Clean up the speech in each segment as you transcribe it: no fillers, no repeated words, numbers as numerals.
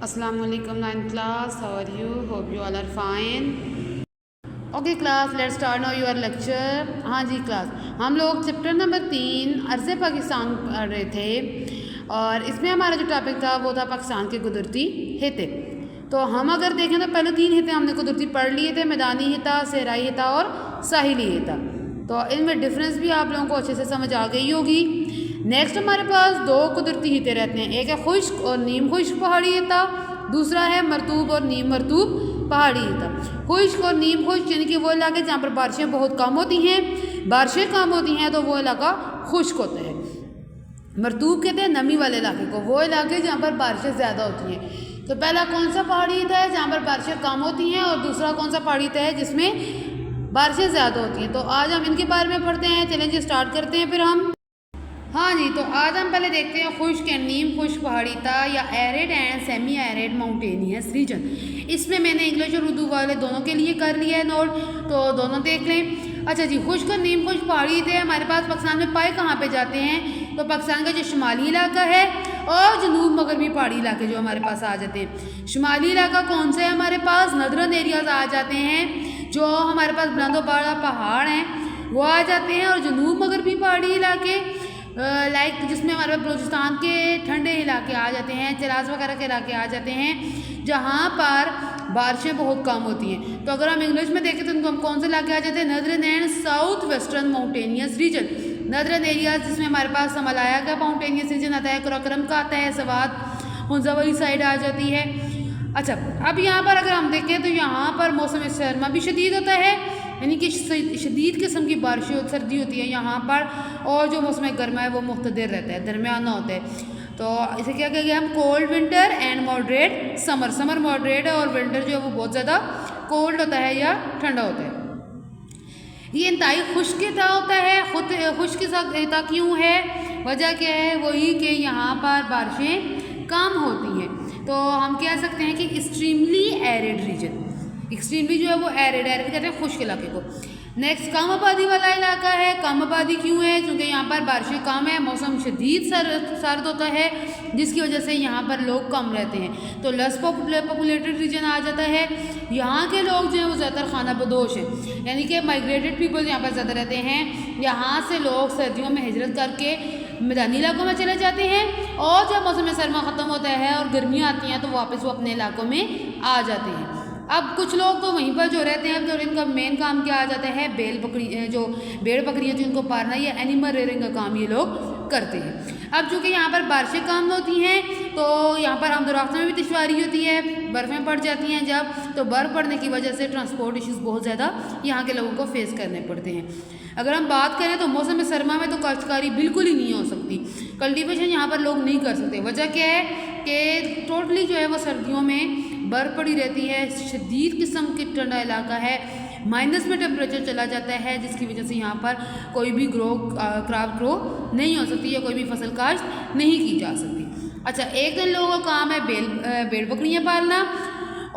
Assalamu alaikum 9th class. How are you? Hope you all are fine. Okay class, let's start now your lecture. हाँ जी class, हम लोग chapter number 3 अर्ज़ पाकिस्तान पढ़ रहे थे और इसमें हमारा जो टॉपिक था वो था पाकिस्तान के कुदरती हिते। तो हम अगर देखें तो पहले 3 हिते हमने कुदरती पढ़ लिए थे, मैदानी हिता, सहराई हिता और साहिली हिता। तो इनमें डिफरेंस भी आप लोगों को अच्छे से समझ आ गई होगी। नेक्स्ट हमारे पास 2 कुदरती हिते रहते हैं, एक है खुश्क और नीम खुश्क पहाड़ी हिता, दूसरा है मरतूब और नीम मरतूब पहाड़ी हिता। खुश्क और नीम खुश्क यानी कि वो इलाके जहाँ पर बारिशें बहुत कम होती हैं, बारिशें कम होती हैं तो वो इलाका खुश्क होता है। मरतूब कहते हैं नमी वाले इलाके को, वो इलाके जहाँ पर बारिशें ज़्यादा होती हैं। तो पहला कौन सा पहाड़ी हिता है जहाँ पर बारिशें कम होती हैं, और दूसरा कौन सा पहाड़ी हिता है जिसमें बारिशें ज़्यादा होती हैं। तो आज हम इनके बारे में पढ़ते हैं। चलें जी स्टार्ट करते हैं फिर हम। हाँ जी, तो आज हम पहले देखते हैं खुश्क एंड नीम खुश्क पहाड़ी था या arid and semi arid mountainous region. इसमें मैंने इंग्लिश और उर्दू वाले दोनों के लिए कर लिया है नोट, तो दोनों देख लें। अच्छा जी, खुश्क और नीम खुश्क पहाड़ी थे हमारे पास पाकिस्तान में पाए कहाँ पे जाते हैं, तो पाकिस्तान का जो शुमाली इलाका है और जनूब मगरबी पहाड़ी इलाके जो हमारे पास आ जाते हैं। शुमाली इलाका कौन सा है हमारे पास, नदरन एरियाज आ जाते हैं, जो हमारे पास बुलंदो बड़ा पहाड़ हैं वो आ जाते हैं। और जनूब मगरबी पहाड़ी इलाके लाइक जिसमें हमारे बलूचिस्तान के ठंडे इलाके आ जाते हैं, चरास वगैरह के इलाके आ जाते हैं जहाँ पर बारिशें बहुत कम होती हैं। तो अगर हम इंग्लिश में देखें तो उनको हम कौन से इलाके आ जाते हैं, नदरन and south western mountainous region. नदरन areas जिसमें हमारे पास हिमालय का माउंटेनियस रीजन आता है, कराकरम का आता है, सवात हुंजा वाली साइड आ जाती है। अच्छा, अब यहाँ पर अगर हम देखें तो यहाँ पर मौसम सरमा भी शदीद होता है, यानी कि शदीद किस्म की बारिशें सर्दी होती है यहाँ पर, और जो मौसम गर्मा है वो मुख्तदिर रहता है, दरमियाना होता है। तो इसे क्या कहेंगे हम, cold winter and moderate summer. Summer moderate है और विंटर जो है वो बहुत ज़्यादा कोल्ड होता है या ठंडा होता है। ये इंतहाई खुश्क होता है। खुद खुश्क क्यों है, वजह क्या है, वही कि यहाँ पर बारिशें कम होती हैं। तो हम कह सकते हैं कि एक्सट्रीमली एरिड रीजन, एक्सट्रीमली जो है वो एरिड कहते हैं खुश्क इलाके को। नेक्स्ट कम आबादी वाला इलाका है। कम आबादी क्यों है, क्योंकि यहाँ पर बारिशें कम है, मौसम शदीद सर्द होता है जिसकी वजह से यहाँ पर लोग कम रहते हैं। तो लेस पॉपुलेटेड रीजन आ जाता है। यहाँ के लोग जो हैं वो ज़्यादातर खाना बदोश हैं, यानी कि माइग्रेटेड पीपल यहाँ पर ज़्यादा रहते हैं। यहाँ से लोग सर्दियों में हिजरत करके मैदानी इलाकों में चले जाते हैं, और जब मौसम सरमा ख़त्म होता है और गर्मियाँ आती हैं तो वापस वो अपने इलाकों में आ जाते हैं। अब कुछ लोग तो वहीं पर जो रहते हैं, तो इनका मेन काम क्या आ जाता है, बेल बकरी जो भेड़ बकरियाँ थी उनको पालना, या एनिमल रेयरिंग का काम ये लोग करते हैं। अब चूँकि यहाँ पर बारिशें कम होती हैं तो यहाँ पर आमदोरफ्त में भी दुश्वारी होती है, बर्फ़ें पड़ जाती हैं जब, तो बर्फ़ पड़ने की वजह से ट्रांसपोर्ट इश्यूज़ बहुत ज़्यादा यहाँ के लोगों को फेस करने पड़ते हैं। अगर हम बात करें तो मौसम सरमा में तो काश्तकारी बिल्कुल ही नहीं हो सकती, कल्टीवेशन यहाँ पर लोग नहीं कर सकते। वजह क्या है कि टोटली जो है वो सर्दियों में बर्फ़ पड़ी रहती है, शदीद किस्म की ठंडा इलाका है, माइनस में टेम्परेचर चला जाता है, जिसकी वजह से यहाँ पर कोई भी क्रॉप ग्रो नहीं हो सकती या कोई भी फसल काश्त नहीं की जा सकती। अच्छा, एक दिन लोगों का काम है भेड़ बकरियाँ पालना,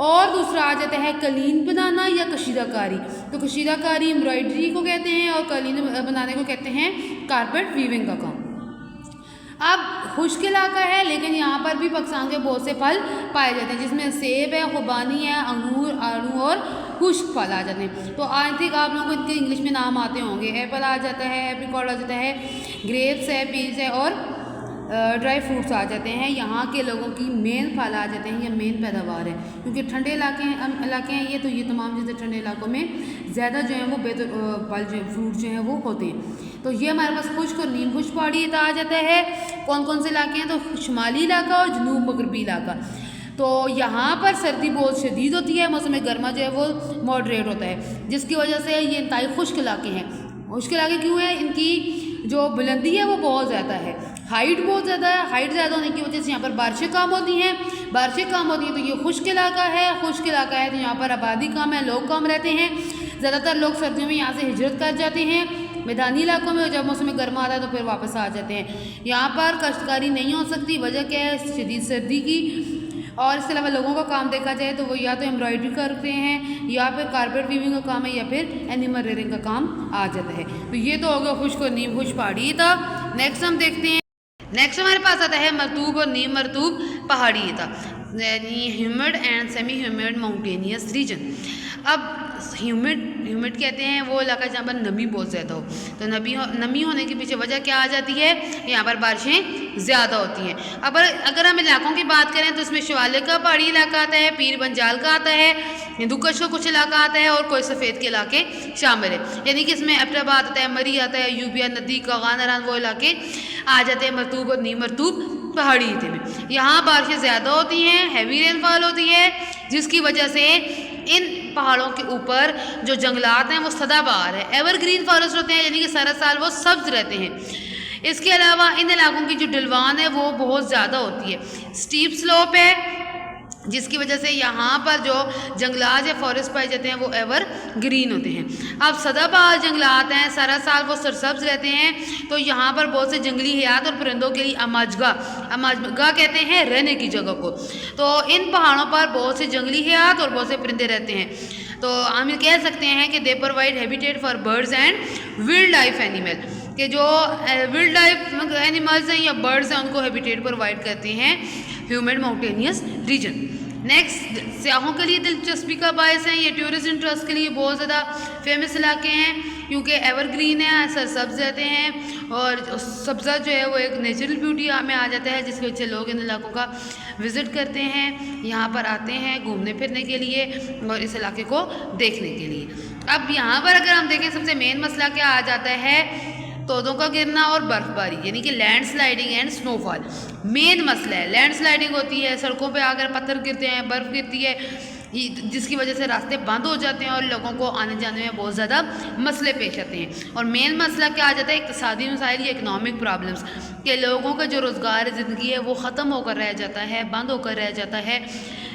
और दूसरा आ जाता है कलीन बनाना या कशीदाकारी। तो कशीदाकारी एम्ब्रॉयडरी को कहते हैं और कलीन बनाने को कहते हैं कारपेट वीविंग का काम। अब खुश्क इलाका है, लेकिन यहाँ पर भी पाकिस्तान के बहुत से फल पाए जाते हैं, जिसमें सेब है, खुबानी है, अंगूर, आड़ू और खुश्क फल आ जाते हैं। तो आई थिंक आप लोगों को इनके इंग्लिश में नाम आते होंगे, एप्पल आ जाता है, एप्रिकॉट आ जाता है, ग्रेप्स है, पीच है, और ड्राई फ्रूट्स आ जाते हैं। यहाँ के लोगों की मेन फल आ जाते हैं, ये मेन पैदावार है, क्योंकि ठंडे इलाके हैं ये, तो ये तमाम चीज़ें ठंडे इलाकों में ज़्यादा जो है वो फल जो फ्रूट जो हैं वो होते हैं। तो ये हमारे पास खुश्क और नीम खुश्क पहाड़ी आ जाता है। कौन कौन से इलाके हैं, तो शुमाली इलाका और जनूब मगरबी इलाका। तो यहाँ पर सर्दी बहुत शदीद होती है, मौसम गर्मा जो है वो मॉडरेट होता है, जिसकी वजह से ये इंतहाई खुश्क इलाके हैं। खुश्क इलाके क्यों है, इनकी जो बुलंदी है वो बहुत ज़्यादा है, हाइट बहुत ज़्यादा है। हाइट ज़्यादा होने की वजह से यहाँ पर बारिशें कम होती हैं, बारिशें कम होती हैं तो ये खुश्क इलाका है। खुश्क इलाका है तो यहाँ पर आबादी कम है, लोग कम रहते हैं। ज़्यादातर लोग सर्दियों में यहाँ से हिजरत कर जाते हैं मैदानी इलाकों में, जब मौसम गर्मा आता है तो फिर वापस आ जाते हैं। यहाँ पर काश्तकारी नहीं हो सकती, वजह क्या है, शदीद सर्दी की। और इसके अलावा लोगों का काम देखा जाए तो वो या तो एम्ब्रॉयडरी करते हैं, या फिर कारपेट वीविंग का काम है, या फिर एनिमल रेयरिंग का काम आ जाता है। तो ये तो हो गया खुश्क और नीम खुश्क पहाड़ी था। नेक्स्ट हम देखते हैं नेक्स्ट हमारे पास आता है मरतूब और नीम मरतूब पहाड़ी इलाका, यानी humid and semi humid mountainous region. अब ह्यूमिड कहते हैं वो इलाका जहाँ पर नमी बहुत ज़्यादा हो, तो नमी होने के पीछे वजह क्या आ जाती है, यहाँ पर बारिशें ज़्यादा होती हैं। अब अगर हम इलाकों की बात करें तो इसमें शिवालिक का पहाड़ी इलाका आता है, पीर बंजाल का आता है, हिंदुकश का कुछ इलाका आता है और कोई सफ़ेद के इलाके शामिल है, यानी कि इसमें एबटाबाद आता है, मरी आता है, यूबिया नदी का गानरान वो इलाके आ जाते हैं मरतूब और नीम मरतूब पहाड़ी इलाके में। यहाँ बारिशें ज़्यादा होती हैं, हैवी रेनफॉल होती है, जिसकी वजह से इन पहाड़ों के ऊपर जो जंगलात हैं वो सदाबहार है, एवरग्रीन फॉरेस्ट होते हैं, यानी कि सारा साल वो सब्ज रहते हैं। इसके अलावा इन इलाकों की जो ढलवान है वो बहुत ज़्यादा होती है, स्टीप स्लोप है, जिसकी वजह से यहाँ पर जो जंगलात या फॉरेस्ट पाए जाते हैं वो एवर ग्रीन होते हैं। अब सदाबहार जंगलात हैं, सारा साल वो सरसब्ज रहते हैं, तो यहाँ पर बहुत से जंगली हयात और परिंदों के लिए अमाजगा कहते हैं रहने की जगह को। तो इन पहाड़ों पर बहुत से जंगली हयात और बहुत से परिंदे रहते हैं, तो हम ये कह सकते हैं कि they provide habitat for birds and wild life animal, कि जो वाइल्ड लाइफ एनिमल्स हैं या बर्ड्स हैं उनको हैबिटेट प्रोवाइड करते हैं ह्यूमिड माउंटेनियस रीजन। नेक्स्ट, सयाहों के लिए दिलचस्पी का बायस है, ये टूरिस्ट इंटरेस्ट के लिए बहुत ज़्यादा फेमस इलाके हैं, क्योंकि एवरग्रीन है, सरसब्ज रहते हैं और सब्ज़ा जो है वो एक नेचुरल ब्यूटी में आ जाता है, जिसकी वजह से लोग इन इलाकों का विज़िट करते हैं, यहाँ पर आते हैं घूमने फिरने के लिए और इस इलाके को देखने के लिए। अब यहाँ पर अगर हम देखें सबसे मेन मसला क्या आ जाता है, पौधों का गिरना और बर्फबारी, यानी कि लैंडस्लाइडिंग एंड स्नोफॉल मेन मसला है। लैंडस्लाइडिंग होती है, सड़कों पे आकर पत्थर गिरते हैं, बर्फ़ गिरती है, जिसकी वजह से रास्ते बंद हो जाते हैं और लोगों को आने जाने में बहुत ज़्यादा मसले पेश आते हैं। और मेन मसला क्या आ जाता है, इक़्तिसादी मसाइल या इकनॉमिक प्रॉब्लम्स, कि लोगों का जो रोज़गार ज़िंदगी है वो ख़त्म होकर रह जाता है, बंद होकर रह जाता है।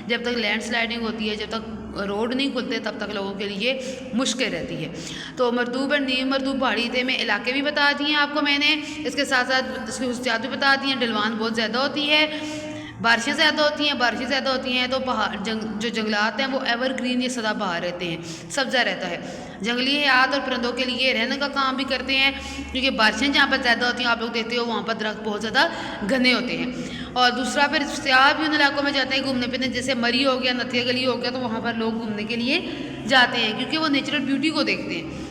जब तक लैंडस्लाइडिंग होती है, जब तक रोड नहीं खुलते, तब तक लोगों के लिए मुश्किल रहती है। तो मरतूब और नीम मरतूब पहाड़ी इलाके में इलाके भी बता दिए हैं आपको मैंने, इसके साथ साथ इसकी खसूसियात भी बता दी हैं। ढलवान बहुत ज़्यादा होती है, बारिशें ज़्यादा होती हैं, तो पहाड़ जो जंगलात हैं वो एवरग्रीन या सदाबहार रहते हैं, सब्ज़ा रहता है। जंगली हयात और परिंदों के लिए रहने का काम भी करते हैं, क्योंकि बारिशें जहाँ पर ज़्यादा होती हैं, आप लोग देखते हो वहाँ पर दरख्त बहुत ज़्यादा घने होते हैं। और दूसरा, फिर सयाह भी उन इलाकों में जाते हैं घूमने फिरने, जैसे मरी हो गया, नथिया गली हो गया, तो वहाँ पर लोग घूमने के लिए जाते हैं, क्योंकि वो नेचुरल ब्यूटी को देखते हैं।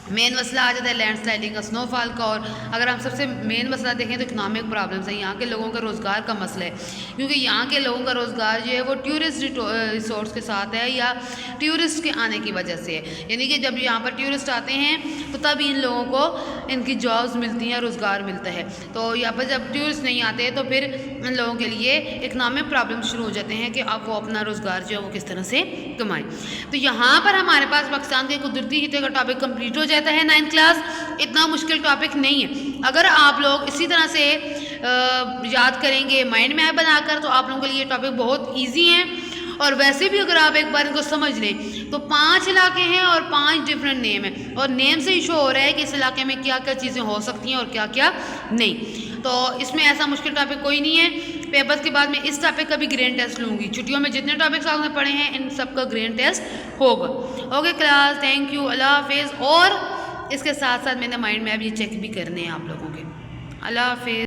मेन मसला आ जाता है लैंडस्लाइडिंग का, स्नोफॉल का, और अगर हम सबसे मेन मसला देखें तो इकनॉमिक प्रॉब्लम्स है, यहाँ के लोगों का रोज़गार का मसला है, क्योंकि यहाँ के लोगों का रोज़गार जो है वो टूरिस्ट रिसोर्स के साथ है या टूरिस्ट के आने की वजह से है, यानी कि जब यहाँ पर टूरिस्ट आते हैं तो तब इन लोगों को इनकी जॉब्स मिलती हैं, रोज़गार मिलता है। तो यहाँ पर जब टूरिस्ट नहीं आते तो फिर इन लोगों के लिए इकनॉमिक प्रॉब्लम शुरू हो जाते हैं कि अब वो अपना रोज़गार जो है वो किस तरह से कमाएं। तो यहाँ पर हमारे पास पाकिस्तान के कुदरती खिते का टॉपिक कंप्लीट हो जाता है 9th क्लास। इतना मुश्किल टॉपिक नहीं है, अगर आप लोग इसी तरह से याद करेंगे माइंड मैप बनाकर, तो आप लोगों के लिए टॉपिक बहुत ईजी है। और वैसे भी अगर आप एक बार इनको समझ लें तो 5 इलाके हैं और 5 डिफरेंट नेम है, और नेम से ही शो हो रहा है कि इस इलाके में क्या क्या चीज़ें हो सकती हैं और क्या क्या नहीं। तो इसमें ऐसा मुश्किल टॉपिक कोई नहीं है। पेपर्स के बाद में इस टॉपिक का भी ग्रेड टेस्ट लूँगी, छुट्टियों में जितने टॉपिक्स आपने पढ़े हैं इन सब का ग्रेड टेस्ट होगा। ओके क्लास, थैंक यू, अल्लाह हाफिज़। और इसके साथ साथ मैंने माइंड मैप ये चेक भी करने हैं आप लोगों के। अल्लाह हाफिज़।